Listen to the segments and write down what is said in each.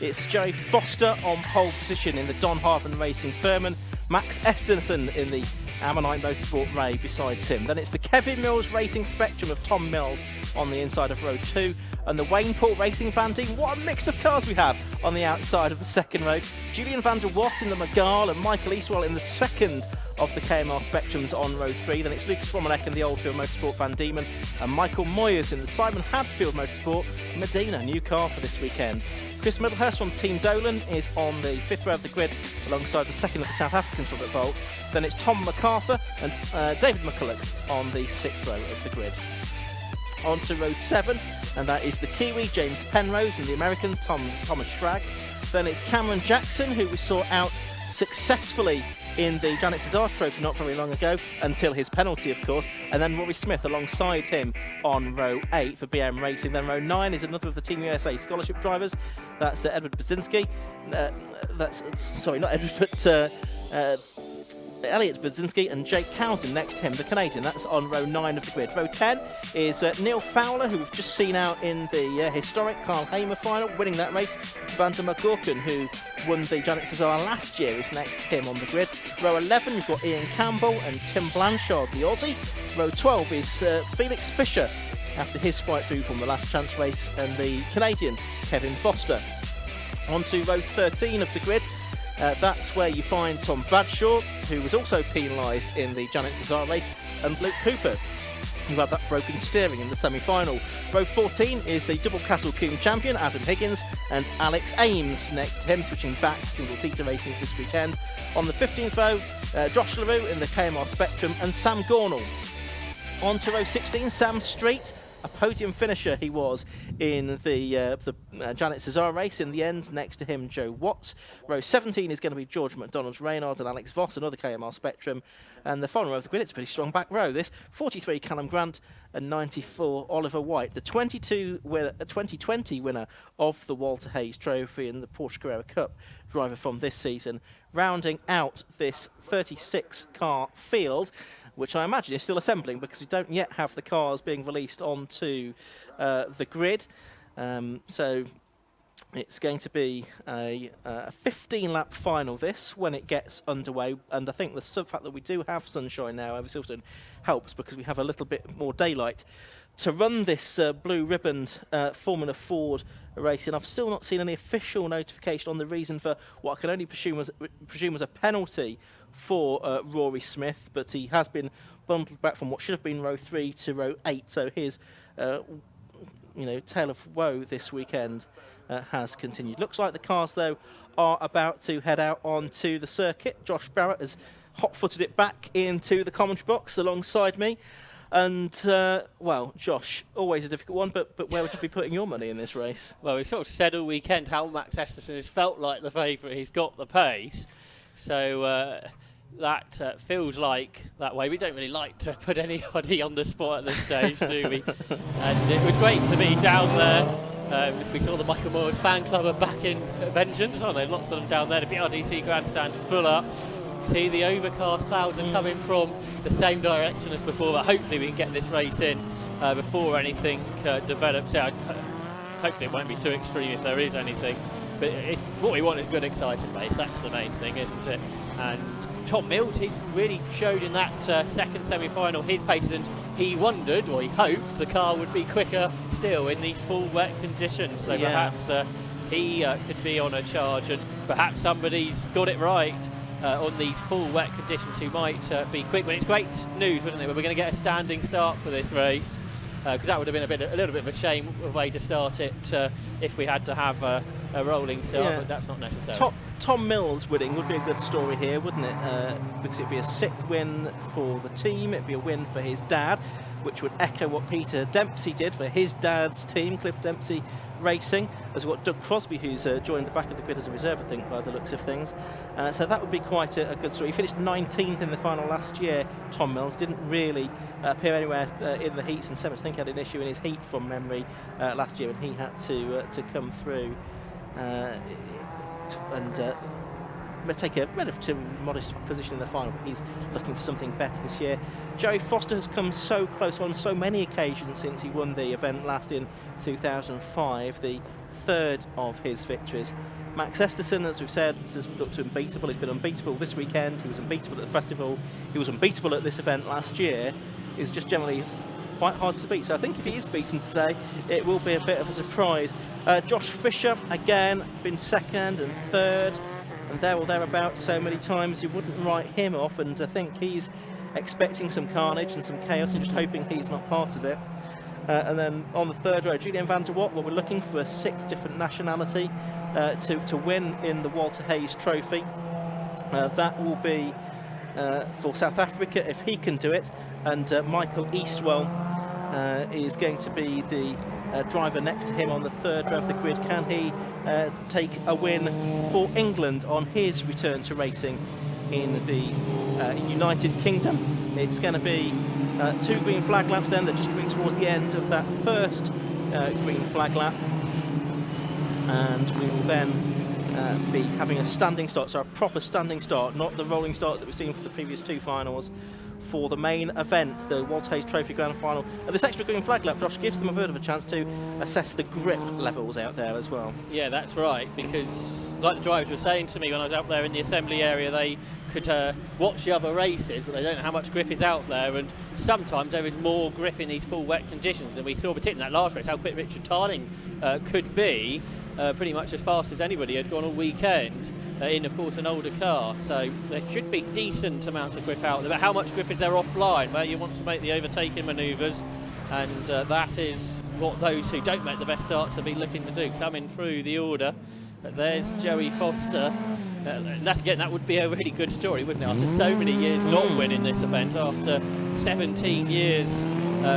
It's Joe Foster on pole position in the Don Hardman Racing Furman. Max Estenson in the Ammonite Motorsport Ray besides him. Then it's the Kevin Mills Racing Spectrum of Tom Mills on the inside of row 2. And the Wayneport Racing Van Dien. What a mix of cars we have on the outside of the second row. Julian van der Watt in the Magal and Michael Eastwell in the second of the KMR Spectrums on row 3. Then it's Lucas Romanek in the Oldfield Motorsport Van Diemen and Michael Moyers in the Simon Hadfield Motorsport Medina. New car for this weekend. Chris Middlehurst from Team Dolan is on the 5th row of the grid alongside the second of the South Africans Robert Volt. Then it's Tom MacArthur and David McCulloch on the 6th row of the grid. On to row 7, and that is the Kiwi James Penrose and the American Thomas Schrag. Then it's Cameron Jackson, who we saw out successfully in the Janet Cesar Trophy not very long ago, until his penalty, of course. And then Rory Smith alongside him on row 8 for BM Racing. Then row 9 is another of the Team USA scholarship drivers. That's Edward Brzezinski. Sorry, not Edward, but Elliot Brzezinski and Jake Cowden next to him, the Canadian. That's on row 9 of the grid. Row 10 is Neil Fowler, who we've just seen out in the historic Carl Hamer final, winning that race. Vander McGorkin, who won the Janet Cesar last year, is next to him on the grid. Row 11, you've got Ian Campbell and Tim Blanchard, the Aussie. Row 12 is Felix Fisher, after his fight through from the last chance race, and the Canadian, Kevin Foster. On to row 13 of the grid. That's where you find Tom Bradshaw, who was also penalised in the Janet Cesar race, and Luke Cooper, who had that broken steering in the semi-final. Row 14 is the double Castle Coombe champion, Adam Higgins, and Alex Ames next to him, switching back to single-seater racing this weekend. On the 15th row, Josh LaRue in the KMR Spectrum, and Sam Gornall. On to row 16, Sam Street. A podium finisher he was in the Janet Cesar race. In the end, next to him, Joe Watts. Row 17 is going to be George McDonald-Reynolds and Alex Voss, another KMR Spectrum. And the final row of the grid, it's a pretty strong back row. This 43 Callum Grant and 94 Oliver White. The 2020 winner of the Walter Hayes Trophy and the Porsche Carrera Cup driver from this season, rounding out this 36-car field, which I imagine is still assembling because we don't yet have the cars being released onto the grid. So it's going to be a 15-lap final this when it gets underway. And I think the fact that we do have sunshine now over Silverstone helps because we have a little bit more daylight to run this blue-ribboned Formula Ford racing. I've still not seen any official notification on the reason for what I can only presume was a penalty for Rory Smith, but he has been bundled back from what should have been row 3 to row 8. So his tale of woe this weekend has continued. Looks like the cars, though, are about to head out onto the circuit. Josh Barrett has hot-footed it back into the commentary box alongside me. And, well, Josh, always a difficult one, but where would you be putting your money in this race? Well, we've sort of said all weekend how Max Esterson has felt like the favourite. He's got the pace. So that feels like that way. We don't really like to put anybody on the spot at this stage, do we? And it was great to be down there. We saw the Michael Moores fan club are back in vengeance, aren't they? Lots of them down there. The BRDC grandstand full up. See the overcast clouds are coming from the same direction as before, but hopefully we can get this race in before anything develops out. Hopefully it won't be too extreme if there is anything. But what we want is a good, exciting race. That's the main thing, isn't it? And Tom Mills, he's really showed in that second semi-final his pace, and he wondered, or he hoped, the car would be quicker still in these full wet conditions. So perhaps he could be on a charge, and perhaps somebody's got it right on these full wet conditions who might be quick. But it's great news, wasn't it? We're going to get a standing start for this race, because that would have been a little bit of a shame way to start it if we had to have a rolling start, but that's not necessary. Tom Mills winning would be a good story here, wouldn't it? Because it'd be a 6th win for the team, it'd be a win for his dad, which would echo what Peter Dempsey did for his dad's team, Cliff Dempsey Racing. There's got Doug Crosby, who's joined the back of the grid as a reserve, I think, by the looks of things. So that would be quite a good story. He finished 19th in the final last year, Tom Mills. Didn't really appear anywhere in the heats and semis. I think he had an issue in his heat from memory last year, and he had to come through and take a relatively modest position in the final, but he's looking for something better this year. Joey Foster has come so close on so many occasions since he won the event last in 2005. The third of his victories. Max Esterson, as we've said, has looked unbeatable. He's been unbeatable this weekend. He was unbeatable at the festival. He was unbeatable at this event last year. He's just generally quite hard to beat. So I think if he is beaten today, it will be a bit of a surprise. Josh Fisher, again, been second and third, and there or thereabouts so many times you wouldn't write him off, and I think he's expecting some carnage and some chaos and just hoping he's not part of it. And then on the third row, Julian van der Watt, well, we're looking for a 6th different nationality to win in the Walter Hayes Trophy. That will be for South Africa if he can do it, and Michael Eastwell is going to be the driver next to him on the third row of the grid. Can he take a win for England on his return to racing in the United Kingdom? It's going to be 2 green flag laps then. They're just coming towards the end of that first green flag lap, and we will then be having a standing start, so a proper standing start, not the rolling start that we've seen for the previous 2 finals, for the main event, the Walter Hayes Trophy Grand Final. And this extra green flag lap, Josh, gives them a bit of a chance to assess the grip levels out there as well. Yeah, that's right, because like the drivers were saying to me when I was out there in the assembly area, they could watch the other races, but they don't know how much grip is out there, and sometimes there is more grip in these full wet conditions, and we saw particularly in that last race how quick Richard Tarling could be, pretty much as fast as anybody had gone all weekend, in of course an older car, so there should be decent amounts of grip out there. But how much grip is there offline where you want to make the overtaking manoeuvres, and that is what those who don't make the best starts will be looking to do, coming through the order. But there's Joey Foster. That would be a really good story, wouldn't it? After so many years not winning this event, after 17 years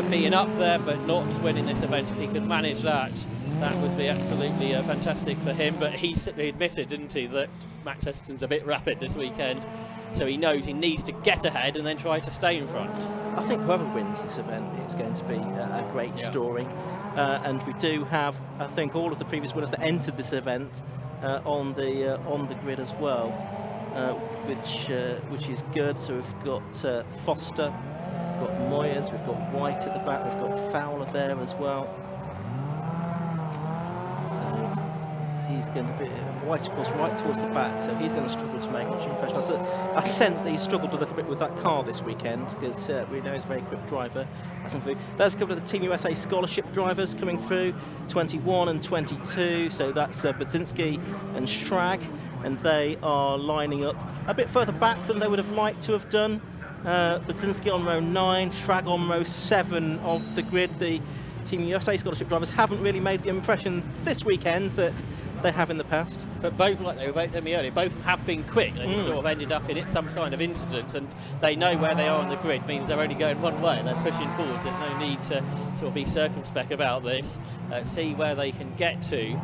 being up there but not winning this event, if he could manage that, that would be absolutely fantastic for him. But he admitted, didn't he, that Max Esterton's a bit rapid this weekend, so he knows he needs to get ahead and then try to stay in front. I think whoever wins this event is going to be a great story. And we do have, I think, all of the previous winners that entered this event on the grid as well, which is good. So we've got Foster, we've got Moyers, we've got White at the back, we've got Fowler there as well. So he's going to be White, of course, right towards the back, so he's going to struggle to make much impression. I sense that he's struggled a little bit with that car this weekend, because we know he's a very quick driver. There's a couple of the Team USA scholarship drivers coming through, 21 and 22, so that's Budzinski and Schrag, and they are lining up a bit further back than they would have liked to have done. Budzinski on row 9, Schrag on row 7 of the grid. The Team USA scholarship drivers haven't really made the impression this weekend that they have in the past. But both, like they were about telling me earlier, both have been quick. They sort of ended up in it, some kind of incident, and they know where they are on the grid, means they're only going one way and they're pushing forward. There's no need to sort of be circumspect about this. See where they can get to.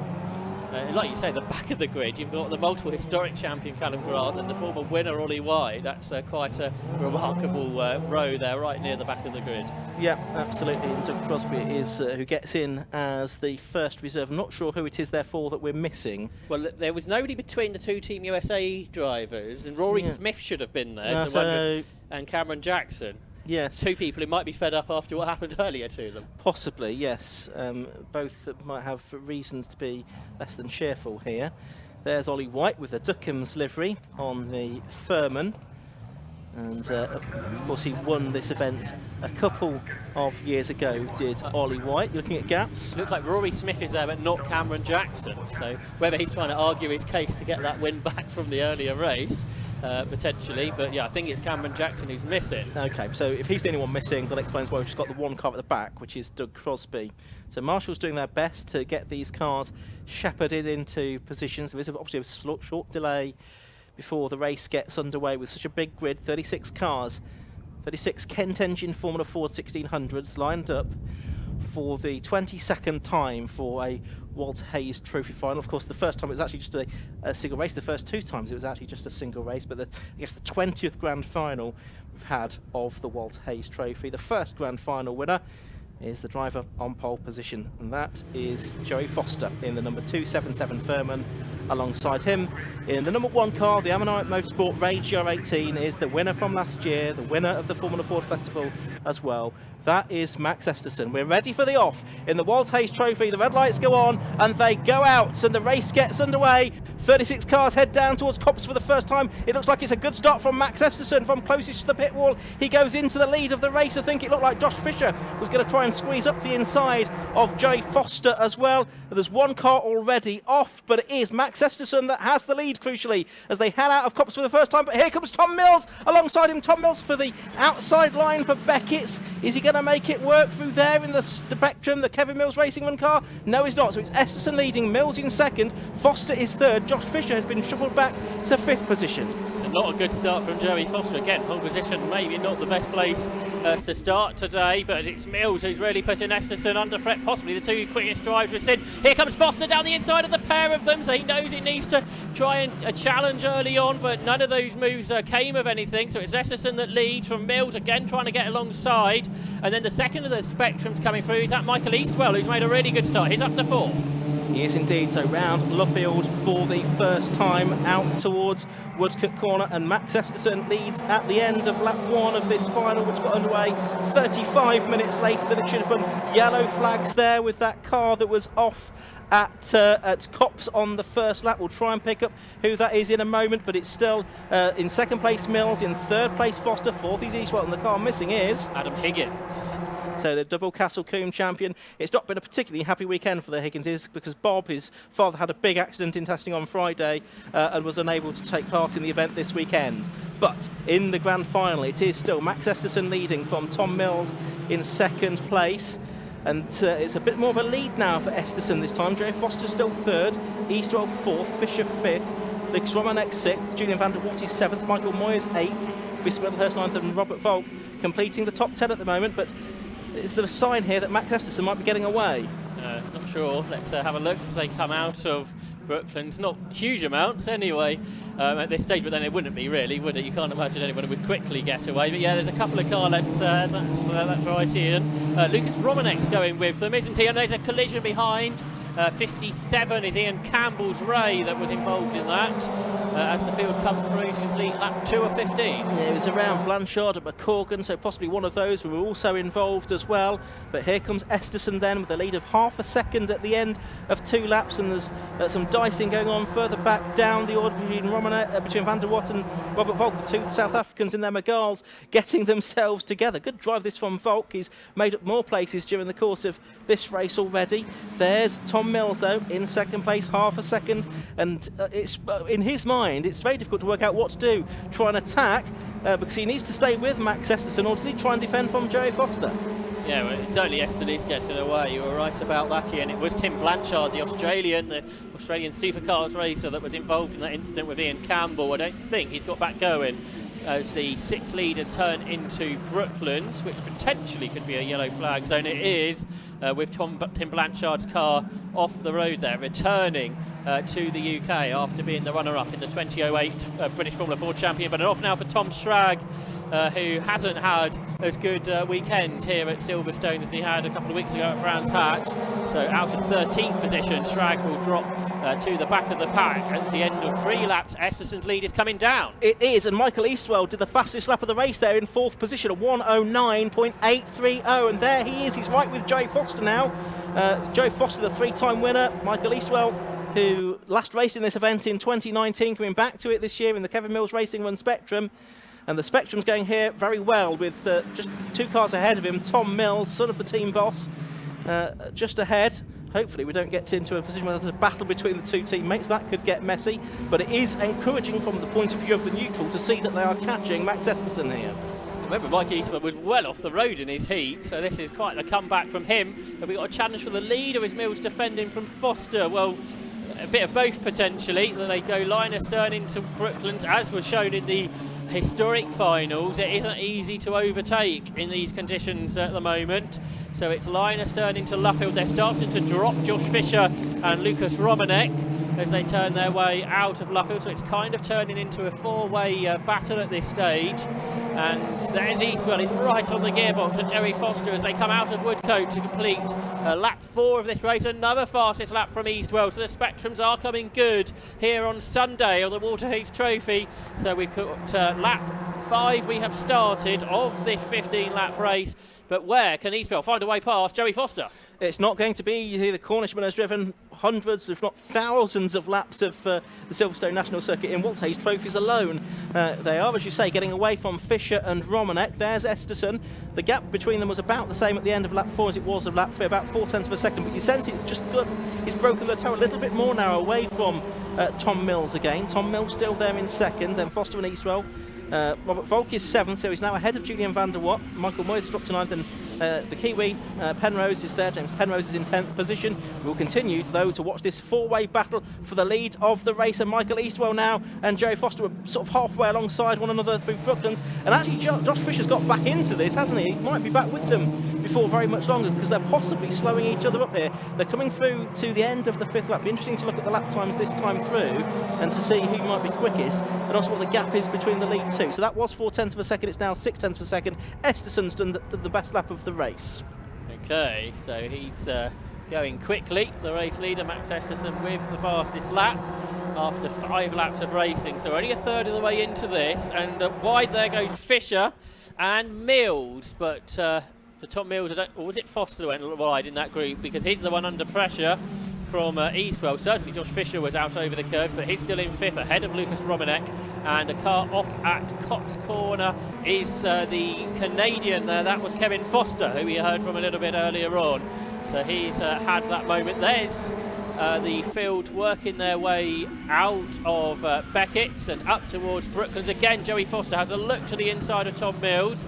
Like you say, the back of the grid, you've got the multiple historic champion Callum Grant and the former winner Ollie White. That's quite a remarkable row there, right near the back of the grid. Yeah, absolutely. And Doug Crosby is who gets in as the first reserve. I'm not sure who it is, therefore, that we're missing. Well, there was nobody between the 2 Team USA drivers, and Rory Smith should have been there, and Cameron Jackson. Yes. 2 people who might be fed up after what happened earlier to them. Possibly, yes. Both might have reasons to be less than cheerful here. There's Ollie White with the Duckham's livery on the Furman. And of course he won this event a couple of years ago, did Ollie White. You're looking at gaps. Looks like Rory Smith is there but not Cameron Jackson, so whether he's trying to argue his case to get that win back from the earlier race, potentially, but yeah, I think it's Cameron Jackson who's missing. Okay, so if he's the only one missing, that explains why we've just got the one car at the back, which is Doug Crosby. So Marshall's doing their best to get these cars shepherded into positions. There is obviously a short delay before the race gets underway with such a big grid, 36 cars, 36 Kent engine Formula Ford 1600s lined up for the 22nd time for a Walter Hayes Trophy final. Of course, the first time it was actually just a single race. The first 2 times it was actually just a single race, but I guess the 20th grand final we've had of the Walter Hayes Trophy. The first grand final winner is the driver on pole position, and that is Joey Foster in the number 277 Furman, alongside him. In the number 1 car, the Ammonite Motorsport Ray GR18 is the winner from last year, the winner of the Formula Ford Festival as well. That is Max Esterson. We're ready for the off in the Walt Hayes Trophy. The red lights go on and they go out, and the race gets underway. 36 cars head down towards Copse for the first time. It looks like it's a good start from Max Esterson from closest to the pit wall. He goes into the lead of the race. I think it looked like Josh Fisher was going to try and squeeze up the inside of Joey Foster as well. There's one car already off, but it is Max Esterson that has the lead, crucially, as they head out of Copse for the first time. But here comes Tom Mills alongside him. Tom Mills for the outside line for Beckett's. Is he going to make it work through there in the spectrum, the Kevin Mills Racing One car? No, he's not. So it's Esterson leading, Mills in second, Foster is third. Josh Fisher has been shuffled back to 5th position. So not a good start from Joey Foster. Again, pole position, maybe not the best place to start today, but it's Mills who's really putting Esterson under threat, possibly the 2 quickest drivers we've seen. Here comes Foster down the inside of the pair of them, so he knows he needs to try and challenge early on, but none of those moves came of anything. So it's Esterson that leads from Mills, again trying to get alongside, and then the second of the spectrums coming through is that Michael Eastwell, who's made a really good start. He's up to 4th. He is indeed. So round Luffield for the first time out towards Woodcote Corner, and Max Esterson leads at the end of lap 1 of this final, which got underway 35 minutes later than it should have been. Yellow flags there with that car that was off at Copse on the first lap. We'll try and pick up who that is in a moment, but it's still in second place Mills, in third place Foster, 4th is Eastwell, and the car missing is Adam Higgins. So the double Castle Combe champion. It's not been a particularly happy weekend for the Higginses, because Bob, his father, had a big accident in testing on Friday and was unable to take part in the event this weekend. But in the grand final, it is still Max Esterson leading from Tom Mills in second place. And it's a bit more of a lead now for Esterson this time. Joe Foster still 3rd, Eastwell 4th, Fisher 5th, Lucas Romanek 6th, Julian van der Waart is 7th, Michael Moyers 8th, Chris Middlehurst 9th, and Robert Volk completing the top 10 at the moment. But is there a sign here that Max Esterson might be getting away? Not sure. Let's have a look as they come out of Brooklands. Not huge amounts anyway at this stage, but then it wouldn't be really, would it? You can't imagine anyone would quickly get away. But yeah, there's a couple of car lengths there. That's right, Ian. Lucas Romanek's going with them, isn't he? And there's a collision behind. 57 is Ian Campbell's Ray that was involved in that as the field come through to complete lap 2 of 15. Yeah, it was around Blanchard at McCorgan, so possibly one of those who were also involved as well. But here comes Esterson then with a lead of half a second at the end of 2 laps, and there's some dicing going on further back down the order between Van der Waart and Robert Volk, the 2 South Africans in their Megals, getting themselves together. Good drive this from Volk. He's made up more places during the course of this race already. There's Tom Mills though in second place, half a second, and it's in his mind it's very difficult to work out what to do. Try and attack because he needs to stay with Max Esterson, or does he try and defend from Joey Foster? Yeah, well, it's only Esterly's getting away. You were right about that, Ian. It was Tim Blanchard, the Australian supercars racer, that was involved in that incident with Ian Campbell. I don't think he's got back going as the 6 leaders turn into Brooklands, which potentially could be a yellow flag zone. It is with Tim Blanchard's car off the road there, returning to the UK after being the runner-up in the 2008 British Formula Ford champion. But off now for Tom Strag, who hasn't had as good weekend here at Silverstone as he had a couple of weeks ago at Brands Hatch. So out of 13th position, Strag will drop to the back of the pack at the end of 3 laps. Esterson's lead is coming down. It is, and Michael Eastwell did the fastest lap of the race there in 4th position, a 1:09.830, and there he is. He's right with Joey Foster now. Joey Foster, the 3-time winner. Michael Eastwell, who last raced in this event in 2019, coming back to it this year in the Kevin Mills Racing One Spectrum. And the Spectrum's going here very well with just 2 cars ahead of him. Tom Mills, son of the team boss, just ahead. Hopefully we don't get into a position where there's a battle between the 2 teammates. That could get messy, but it is encouraging from the point of view of the neutral to see that they are catching Max Esterson here. Remember, Mike Eastwood was well off the road in his heat, so this is quite the comeback from him. Have we got a challenge for the lead, or is Mills defending from Foster? Well, a bit of both potentially. They go line astern into Brooklands, as was shown in the historic finals. It isn't easy to overtake in these conditions at the moment. So it's line astern into Luffield. They're starting to drop Josh Fisher and Lucas Romanek. as they turn their way out of Luffield. So it's kind of turning into a four-way battle at this stage. And there's Eastwell, he's right on the gearbox, and Joey Foster as they come out of Woodcote to complete lap 4 of this race. Another fastest lap from Eastwell. So the spectrums are coming good here on Sunday on the Waterheath Trophy. So we've got lap 5 we have started of this 15-lap race. But where can Eastwell find a way past Joey Foster? It's not going to be easy. The Cornishman has driven hundreds, if not thousands, of laps of the Silverstone National Circuit in Waterheath Trophies alone. They are, as you say, getting away from Fisher and Romanek. There's Esterson. The gap between them was about the same at the end of lap 4 as it was of lap 3, about 0.4 of a second. But you sense it's just good. He's broken the toe a little bit more now, away from Tom Mills again. Tom Mills still there in second, then Foster and Eastwell. Robert Volk is 7th, so he's now ahead of Julian van der Watt. Michael Moyes dropped to 9th, and the Kiwi Penrose is there. James Penrose is in 10th position. We'll continue, though, to watch this four-way battle for the lead of the race. And Michael Eastwell now and Joey Foster are sort of halfway alongside one another through Brooklands. And actually, Josh Fisher's got back into this, hasn't he? He might be back with them before very much longer, because they're possibly slowing each other up here. They're coming through to the end of the 5th lap. It'll be interesting to look at the lap times this time through and to see who might be quickest, and also what the gap is between the lead two. So that was 0.4 of a second, it's now 0.6 of a second. Esterson's done the best lap of the race. Okay, so he's going quickly, the race leader Max Esterson, with the fastest lap after 5 laps of racing. So only a third of the way into this, and wide there goes Fisher and Mills, but for Tom Mills, or was it Foster who went wide in that group, because he's the one under pressure from Eastwell. Certainly Josh Fisher was out over the curve, but he's still in 5th, ahead of Lucas Romanek, and a car off at Cops Corner is the Canadian there. That was Kevin Foster, who we heard from a little bit earlier on. So he's had that moment. There's the field working their way out of Beckett's and up towards Brooklands. Again, Joey Foster has a look to the inside of Tom Mills.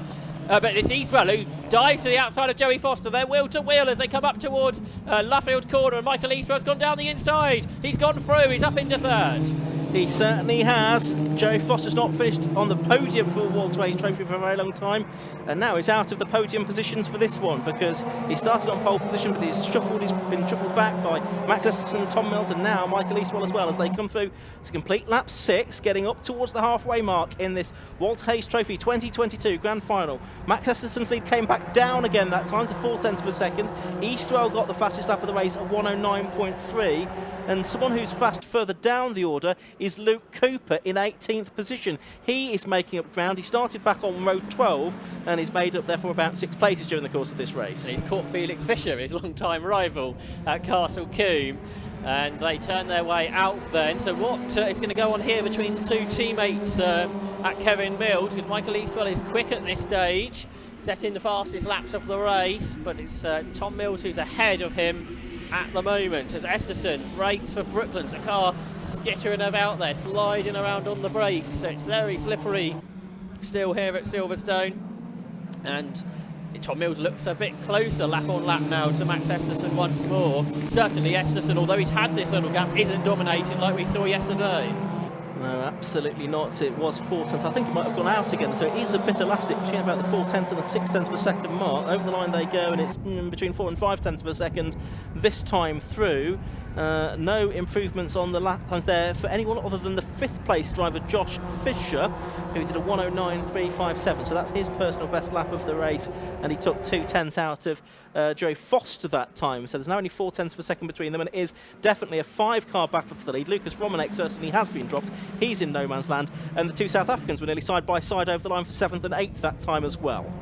But it's Eastwell who dives to the outside of Joey Foster. They're wheel to wheel as they come up towards Luffield Corner, and Michael Eastwell's gone down the inside. He's gone through, he's up into 3rd. He certainly has. Joey Foster's not finished on the podium for the Waterheath Trophy for a very long time, and now he's out of the podium positions for this one, because he started on pole position, but he's been shuffled back by Max Esterson, Tom Mills, and now Michael Eastwell as well, as they come through to complete lap 6, getting up towards the halfway mark in this Waterheath Trophy 2022 Grand Final. Max Esterson's lead came back down again that time to 0.4 of a second. Eastwell got the fastest lap of the race at 1:09.3, and someone who's fast further down the order is Luke Cooper in 18th position. He is making up ground. He started back on row 12 and he's made up there from about 6 places during the course of this race. And he's caught Felix Fisher, his long-time rival at Castle Combe, and they turn their way out then. So what is going to go on here between the two teammates at Kevin Mills, with Michael Eastwell is quick at this stage, setting the fastest laps of the race, but it's Tom Mills who's ahead of him at the moment, as Esterson brakes for Brooklands. A car skittering about there, sliding around on the brakes, so it's very slippery still here at Silverstone. And Tom Mills looks a bit closer lap on lap now to Max Esterson once more. Certainly Esterson, although he's had this little gap, isn't dominating like we saw yesterday. No, absolutely not. It was 0.4. I think it might have gone out again, so it is a bit elastic between about the 0.4 and the 0.6 of a second mark. Over the line they go, and it's between 4 and 0.5 of a second this time through. No improvements on the lap times there for anyone other than the 5th place driver Josh Fisher, who did a 1:09.357, so that's his personal best lap of the race, and he took 0.2 out of Joey Foster that time. So there's now only 0.4 of a second between them, and it is definitely a 5-car battle for the lead. Lucas Romanek certainly has been dropped. He's in no man's land, and the two South Africans were nearly side by side over the line for 7th and 8th that time as well.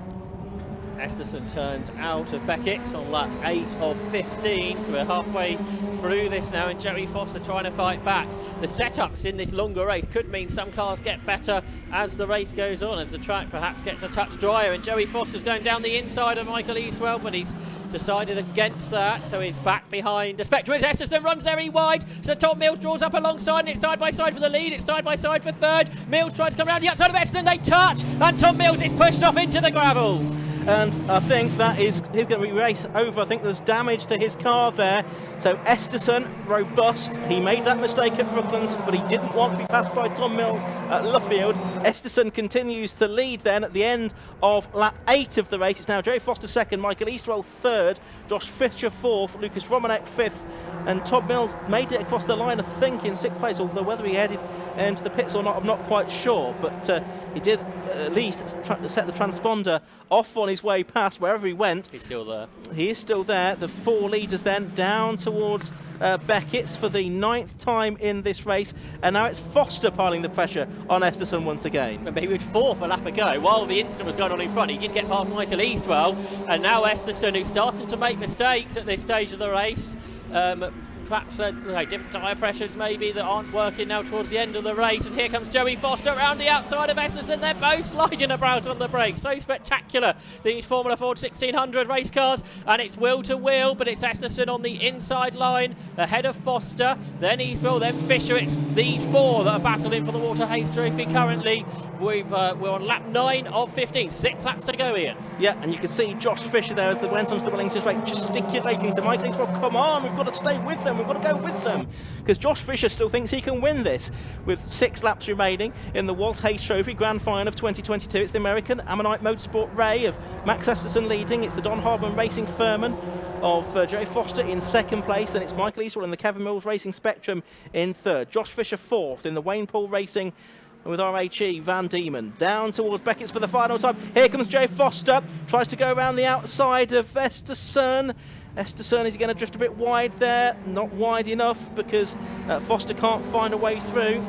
Esterson turns out of Beckett's on lap 8 of 15, so we're halfway through this now, and Joey Foster trying to fight back. The setups in this longer race could mean some cars get better as the race goes on, as the track perhaps gets a touch drier, and Joey Foster's going down the inside of Michael Eastwell, but he's decided against that, so he's back behind the spectrum as Esterson runs very wide. So Tom Mills draws up alongside, and it's side by side for the lead, it's side by side for 3rd. Mills tries to come around the outside of Esterson, they touch, and Tom Mills is pushed off into the gravel. And I think that is, he's going to be race over. I think there's damage to his car there. So Esterson, robust. He made that mistake at Brooklands, but he didn't want to be passed by Tom Mills at Luffield. Esterson continues to lead then at the end of lap 8 of the race. It's now Joey Foster second, Michael Eastwell third, Josh Fisher fourth, Lucas Romanek fifth, and Todd Mills made it across the line, I think, in 6th place, although whether he headed into the pits or not, I'm not quite sure. But he did at least set the transponder off on his way past wherever he went. He's still there. He is still there. The 4 leaders then down towards Beckett's for the 9th time in this race, and now it's Foster piling the pressure on Esterson once again. Remember, he was 4th a lap ago. While the incident was going on in front, he did get past Michael Eastwell, and now Esterson, who's starting to make mistakes at this stage of the race. Perhaps different tyre pressures maybe that aren't working now towards the end of the race. And here comes Joey Foster around the outside of Esterson. They're both sliding about on the brakes. So spectacular, the Formula Ford 1600 race cars. And it's wheel to wheel, but it's Esterson on the inside line ahead of Foster. Then Eastwell, then Fisher. It's these 4 that are battling for the Walter Hayes Trophy currently. We're on lap 9 of 15. 6 laps to go, Ian. Yeah, and you can see Josh Fisher there as they went onto the Wellington straight, gesticulating to Michael Eastwell, come on, we've got to stay with them. We've got to go with them, because Josh Fisher still thinks he can win this with 6 laps remaining in the Walt Hayes Trophy Grand Final of 2022. It's the American Ammonite Motorsport Ray of Max Esterson leading. It's the Don Hardman Racing Furman of Joey Foster in 2nd place, and it's Michael Eastwell in the Kevin Mills Racing Spectrum in 3rd. Josh Fisher 4th in the Wayne Poole Racing with RHE Van Diemen. Down towards Beckett's for the final time. Here comes Joey Foster, tries to go around the outside of Esterson. Esterson is going to drift a bit wide there, not wide enough because Foster can't find a way through.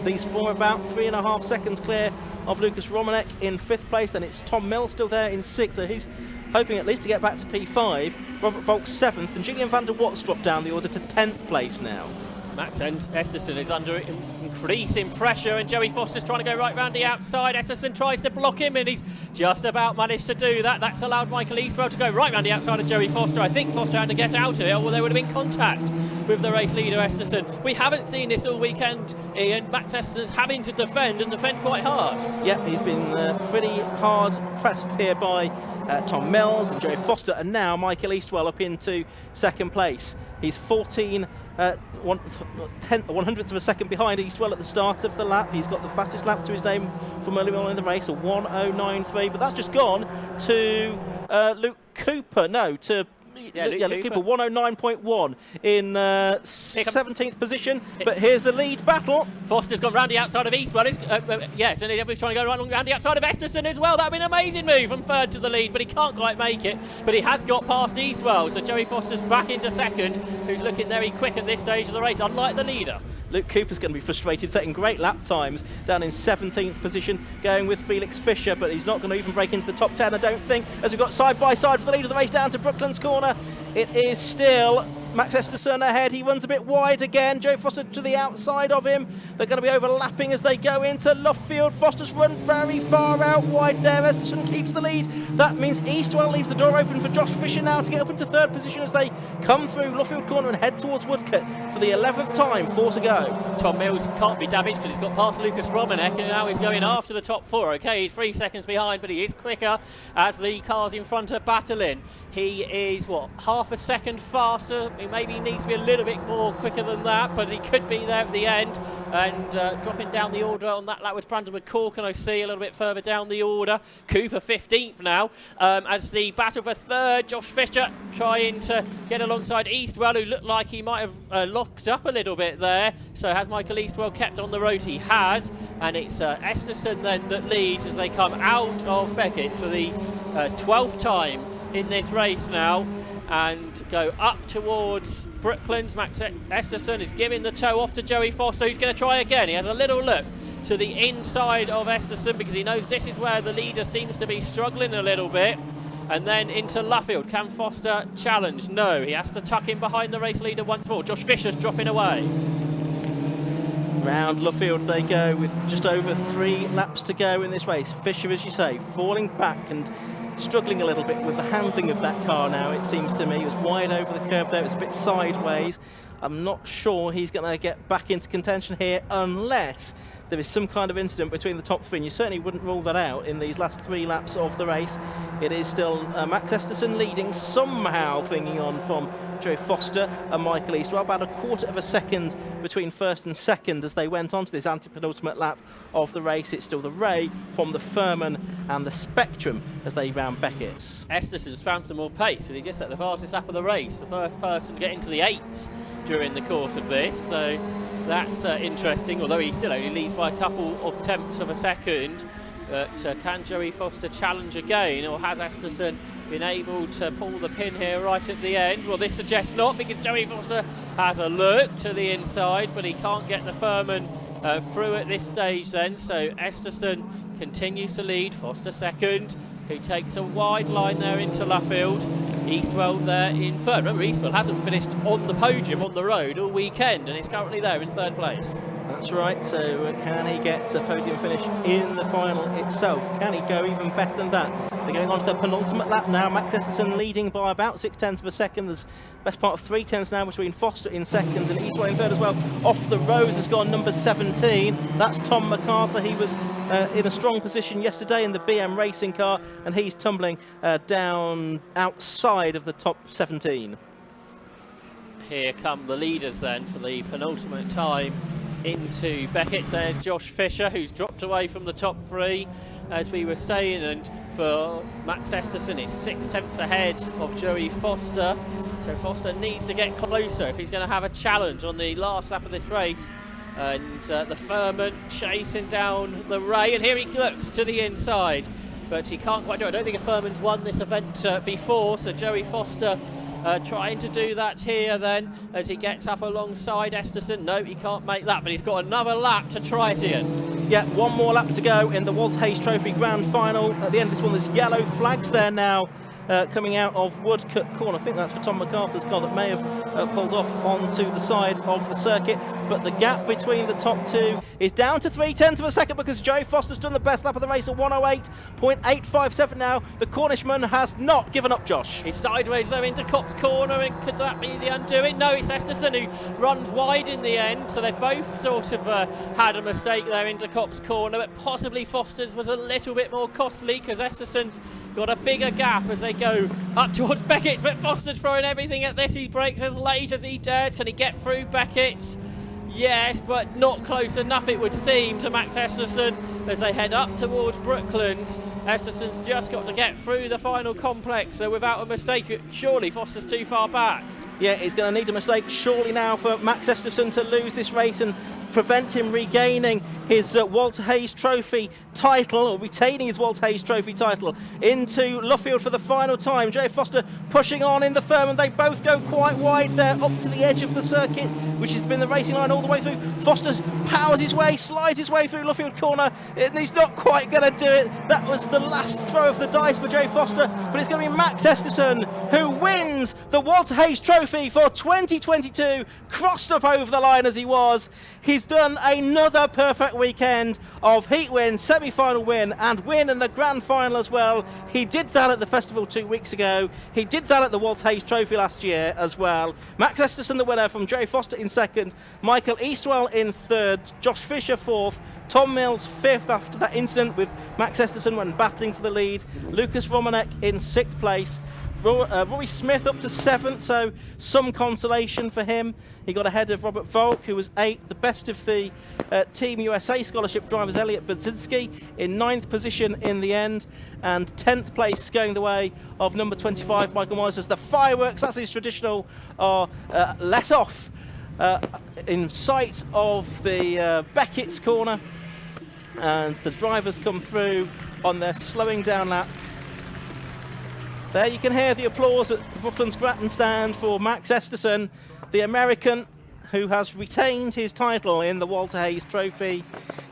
These 4 about 3.5 seconds clear of Lucas Romanek in 5th place. Then it's Tom Mills still there in 6th, so he's hoping at least to get back to P5. Robert Volk's 7th, and Julian van der Watt's dropped down the order to 10th place now. Max Esterson is under increasing pressure, and Joey Foster's trying to go right round the outside. Esterson tries to block him, and he's just about managed to do that. That's allowed Michael Eastwell to go right round the outside of Joey Foster. I think Foster had to get out of it, or there would have been contact with the race leader, Esterson. We haven't seen this all weekend, Ian. Max Esterson's having to defend, and defend quite hard. Yeah, he's been pretty hard pressed here by Tom Mills and Joey Foster, and now Michael Eastwell up into 2nd place. He's 14 100ths of a second behind Eastwell at the start of the lap. He's got the fastest lap to his name from earlier on in the race, a 1:09.3, but that's just gone to Luke Cooper. No, to Luke Cooper, 1:09.1 in 17th position. But here's the lead battle. Foster's gone round the outside of Eastwell. Yes, and everybody's trying to go round the outside of Esterson as well. That'd been an amazing move from 3rd to the lead, but he can't quite make it. But he has got past Eastwell, so Joey Foster's back into 2nd, who's looking very quick at this stage of the race, unlike the leader. Luke Cooper's going to be frustrated, setting great lap times down in 17th position, going with Felix Fisher, but he's not going to even break into the top 10, I don't think, as we've got side by side for the lead of the race down to Brooklands Corner. It is still Max Esterson ahead. He runs a bit wide again. Joe Foster to the outside of him. They're going to be overlapping as they go into Luffield. Foster's run very far out wide there. Esterson keeps the lead. That means Eastwell leaves the door open for Josh Fisher now to get up into 3rd position as they come through Luffield Corner and head towards Woodcote for the 11th time. 4 to go. Tom Mills can't be damaged because he's got past Lucas Romanek, and now he's going after the top 4. Okay, he's 3 seconds behind, but he is quicker as the cars in front are battling. He is, half a second faster. He maybe needs to be a little bit more quicker than that, but he could be there at the end. And dropping down the order on that lap with Brandon McCall, can I see a little bit further down the order. Cooper 15th now, as the battle for 3rd. Josh Fisher trying to get alongside Eastwell, who looked like he might have locked up a little bit there. So has Michael Eastwell kept on the road? He has, and it's Esterson then that leads as they come out of Beckett for the 12th time in this race now, and go up towards Brooklands. Max Esterson is giving the toe off to Joey Foster, who's going to try again. He has a little look to the inside of Esterson because he knows this is where the leader seems to be struggling a little bit. And then into Luffield. Can Foster challenge? No, he has to tuck in behind the race leader once more. Josh Fisher's dropping away. Round Luffield they go with just over 3 laps to go in this race. Fisher, as you say, falling back and struggling a little bit with the handling of that car now, it seems to me. He was wide over the curb there, it was a bit sideways. I'm not sure he's going to get back into contention here unless there is some kind of incident between the top 3, and you certainly wouldn't rule that out in these last 3 laps of the race. It is still Max Esterson leading, somehow clinging on from Joe Foster and Michael Eastwell. About a quarter of a second between first and second as they went on to this anti-penultimate lap of the race. It's still the Ray from the Furman and the Spectrum as they round Beckett's. Esterson's found some more pace, and he just set the fastest lap of the race, the first person to get into the 8s during the course of this, so that's interesting, although he still only leads by a couple of tenths of a second. But can Joey Foster challenge again, or has Esterson been able to pull the pin here right at the end? Well, this suggests not, because Joey Foster has a look to the inside, but he can't get the Furman through at this stage then. So Esterson continues to lead, Foster second, who takes a wide line there into Luffield. Eastwell there in third. Remember, Eastwell hasn't finished on the podium on the road all weekend, and is currently there in third place. That's right, so can he get a podium finish in the final itself? Can he go even better than that? They're going on to the penultimate lap now. Max Esterson leading by about 6/10 of a second. There's best part of 3/10 now between Foster in second and Eastwell in third as well. Off the road has gone number 17. That's Tom MacArthur. He was in a strong position yesterday in the BM racing car, and he's tumbling down outside of the top 17. Here come the leaders then for the penultimate time into Beckett. There's Josh Fisher, who's dropped away from the top 3, as we were saying, and for Max Esterson is 6/10 ahead of Joey Foster. So Foster needs to get closer if he's going to have a challenge on the last lap of this race. And the Furman chasing down the Ray, and here he looks to the inside, but he can't quite do it. I don't think a Furman's won this event before, so Joey Foster trying to do that here then as he gets up alongside Esterson. No, he can't make that, but he's got another lap to try it in. Yeah, one more lap to go in the Walter Hayes Trophy Grand Final. At the end of this one, there's yellow flags there now coming out of Woodcut Corner. I think that's for Tom MacArthur's car that may have pulled off onto the side of the circuit. But the gap between the top 2 is down to 3/10 of a second, because Joey Foster's done the best lap of the race at 1:08.857 now. The Cornishman has not given up, Josh. He's sideways though into Cops Corner, and could that be the undoing? No, it's Esterson who runs wide in the end, so they've both sort of had a mistake there into Cops Corner, but possibly Foster's was a little bit more costly, because Esterson's got a bigger gap as they go up towards Beckett, but Foster's throwing everything at this. He breaks as late as he dares. Can he get through Beckett? Yes, but not close enough, it would seem, to Max Esterson as they head up towards Brooklands. Esterson's just got to get through the final complex, so without a mistake, surely Foster's too far back. Yeah, he's going to need a mistake surely now for Max Esterson to lose this race and prevent him regaining his Walter Hayes Trophy title, or retaining his Walter Hayes Trophy title, into Luffield for the final time. Joey Foster pushing on in the Furman. They both go quite wide there up to the edge of the circuit, which has been the racing line all the way through. Foster powers his way, slides his way through Luffield Corner, and he's not quite going to do it. That was the last throw of the dice for Joey Foster, but it's going to be Max Esterson who wins the Walter Hayes Trophy for 2022, crossed up over the line as he was. He's done another perfect weekend of heat win, semi-final win, and win in the grand final as well. He did that at the festival 2 weeks ago. He did that at the Walter Hayes Trophy last year as well. Max Esterson the winner, from Joey Foster in second, Michael Eastwell in third, Josh Fisher fourth, Tom Mills fifth after that incident with Max Esterson when battling for the lead, Lucas Romanek in sixth place, Rory Smith up to seventh, so some consolation for him. He got ahead of Robert Volk, who was eighth. The best of the Team USA scholarship drivers, Elliot Budzinski, in ninth position in the end, and 10th place going the way of number 25, Michael Myers, as the fireworks, that's his traditional, are let off in sight of the Beckett's corner, and the drivers come through on their slowing down lap. There you can hear the applause at the Brooklands grandstand for Max Esterson, the American who has retained his title in the Walter Hayes Trophy.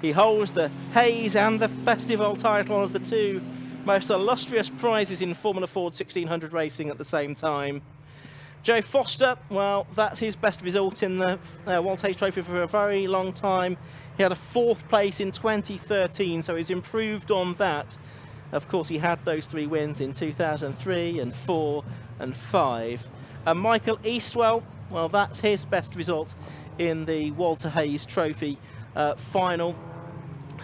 He holds the Hayes and the Festival title as the two most illustrious prizes in Formula Ford 1600 racing at the same time. Joe Foster, well, that's his best result in the Walter Hayes Trophy for a very long time. He had a fourth place in 2013, so he's improved on that. Of course, he had those 3 wins in 2003 and 4 and 5. And Michael Eastwell, well, that's his best result in the Walter Hayes Trophy final.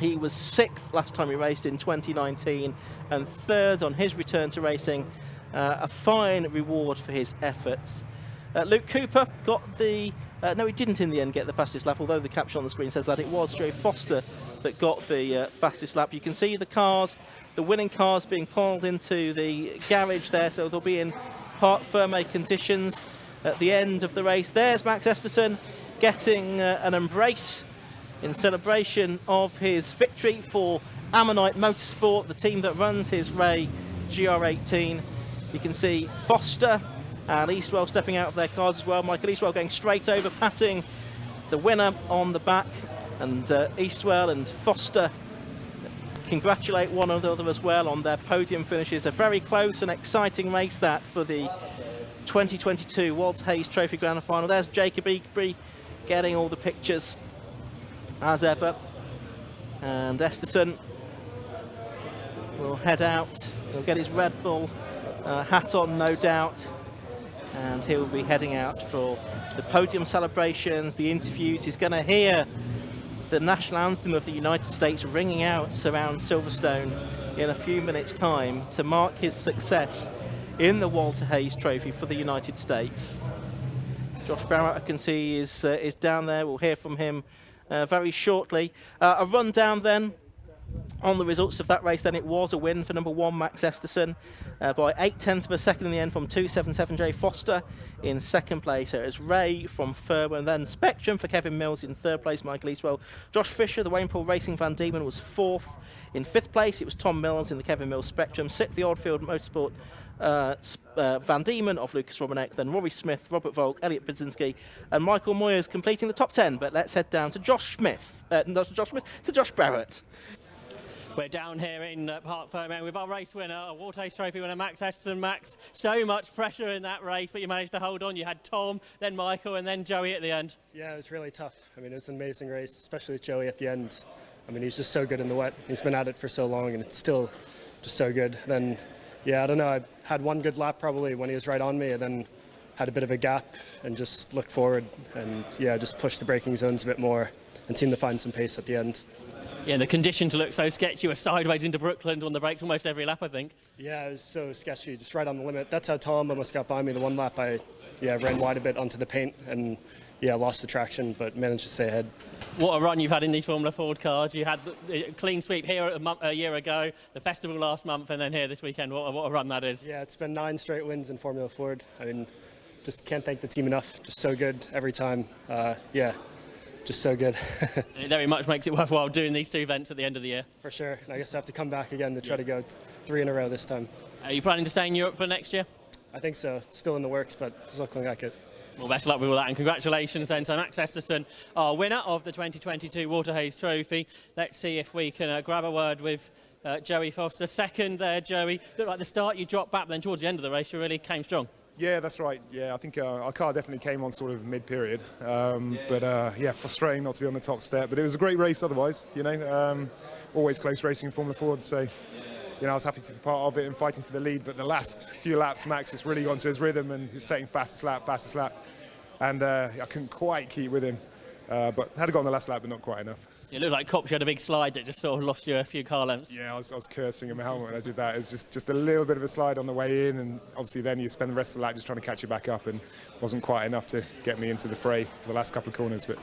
He was 6th last time he raced in 2019 and 3rd on his return to racing. A fine reward for his efforts. Luke Cooper got the... no, he didn't in the end get the fastest lap, although the caption on the screen says that it was Joe Foster that got the fastest lap. You can see the cars, the winning cars being pulled into the garage there, so they'll be in parc fermé conditions at the end of the race. There's Max Esterson getting an embrace in celebration of his victory for Ammonite Motorsport, the team that runs his Ray GR18. You can see Foster and Eastwell stepping out of their cars as well. Michael Eastwell going straight over, patting the winner on the back, and Eastwell and Foster congratulate one another as well on their podium finishes. A very close and exciting race that for the 2022 Walter Hayes Trophy Grand Final. There's Jacob Eagby getting all the pictures as ever, and Esterson will head out. He'll get his Red Bull hat on, no doubt, and he'll be heading out for the podium celebrations, the interviews. He's going to hear the national anthem of the United States ringing out around Silverstone in a few minutes' time to mark his success in the Walter Hayes Trophy for the United States. Josh Barrett, I can see, is down there. We'll hear from him very shortly. A rundown then on the results of that race. Then it was a win for number 1 Max Esterson by 0.8 of a second in the end from 277J Foster in second place. So it was Ray from Furman, then Spectrum for Kevin Mills in third place, Michael Eastwell. Josh Fisher, the Wayne Paul Racing Van Diemen, was fourth. In fifth place it was Tom Mills in the Kevin Mills Spectrum. Sixth, the Oldfield Motorsport Van Diemen of Lucas Romanek, then Rory Smith, Robert Volk, Elliot Budzinski and Michael Moyers completing the top 10. But let's head down to Josh Smith, not to Josh Smith, to Josh Barrett. We're down here in Parc Fermé with our race winner, a Walter Hayes Trophy winner, Max Esterson. Max, so much pressure in that race, but you managed to hold on. You had Tom, then Michael, and then Joey at the end. Yeah, it was really tough. I mean, it was an amazing race, especially with Joey at the end. I mean, he's just so good in the wet. He's been at it for so long, and it's still just so good. Then, yeah, I don't know, I had one good lap probably when he was right on me, and then had a bit of a gap and just looked forward and, yeah, just pushed the braking zones a bit more and seemed to find some pace at the end. Yeah, the conditions look so sketchy. You were sideways into Brookland on the brakes almost every lap, I think. Yeah, it was so sketchy, just right on the limit. That's how Tom almost got by me the one lap. I ran wide a bit onto the paint and lost the traction, but managed to stay ahead. What a run you've had in these Formula Ford cars. You had the clean sweep here a year ago, the festival last month, and then here this weekend. What a run that is. Yeah, it's been 9 straight wins in Formula Ford. I mean, just can't thank the team enough. Just so good every time. Just so good. It very much makes it worthwhile doing these 2 events at the end of the year. For sure. And I guess I have to come back again to try to go 3 in a row this time. Are you planning to stay in Europe for next year? I think so. Still in the works, but it's looking like it. Well, best of luck with all that, and congratulations then to Max Esterson, our winner of the 2022 Walter Hayes Trophy. Let's see if we can grab a word with Joey Foster. Second there, Joey. Looked like the start you dropped back, but then towards the end of the race you really came strong. Yeah, that's right. Yeah, I think our car definitely came on sort of mid-period. Frustrating not to be on the top step. But it was a great race otherwise, you know. Always close racing in Formula Ford, so, you know, I was happy to be part of it and fighting for the lead. But the last few laps, Max just really got into his rhythm and he's setting fastest lap. And I couldn't quite keep with him. But had to go on the last lap, but not quite enough. It looked like Cops, you had a big slide that just sort of lost you a few car lengths. Yeah, I was cursing in my helmet when I did that. It was just a little bit of a slide on the way in, and obviously then you spend the rest of the lap just trying to catch it back up, and wasn't quite enough to get me into the fray for the last couple of corners, but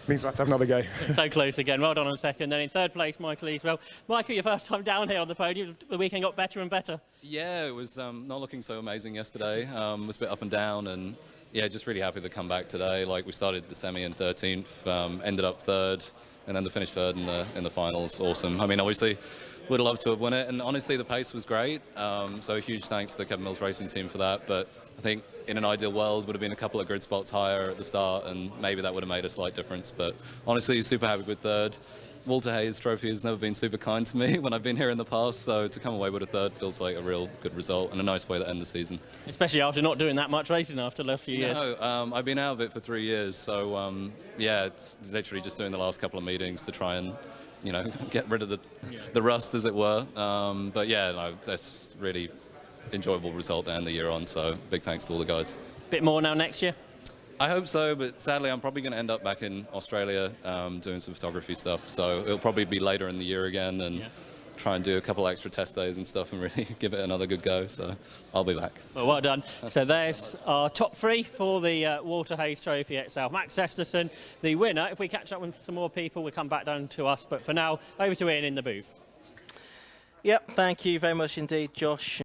means I have to have another go. So close again. Well done on second. Then in third place, Michael Eastwell. Michael, your first time down here on the podium. The weekend got better and better. Yeah, it was not looking so amazing yesterday. It was a bit up and down, and yeah, just really happy to come back today. Like, we started the semi in 13th, ended up third, and then to finish third in the finals. Awesome. I mean, obviously, would have loved to have won it, and honestly, the pace was great. So a huge thanks to the Kevin Mills Racing team for that. But I think in an ideal world, would have been a couple of grid spots higher at the start, and maybe that would have made a slight difference. But honestly, super happy with third. Walter Hayes Trophy has never been super kind to me when I've been here in the past, so to come away with a third feels like a real good result and a nice way to end the season. Especially after not doing that much racing after the last few years. No, I've been out of it for 3 years, so yeah, it's literally just doing the last couple of meetings to try and, you know, get rid of the rust, as it were. But yeah, no, that's really enjoyable result to end the year on, so big thanks to all the guys. Bit more now next year? I hope so, but sadly I'm probably going to end up back in Australia doing some photography stuff, so it'll probably be later in the year again, and try and do a couple extra test days and stuff and really give it another good go. So I'll be back. Well done. So there's our top 3 for the Walter Hayes Trophy itself. Max Esterson, the winner. If we catch up with some more people, we'll come back down to us. But for now, over to Ian in the booth. Yep, thank you very much indeed, Josh.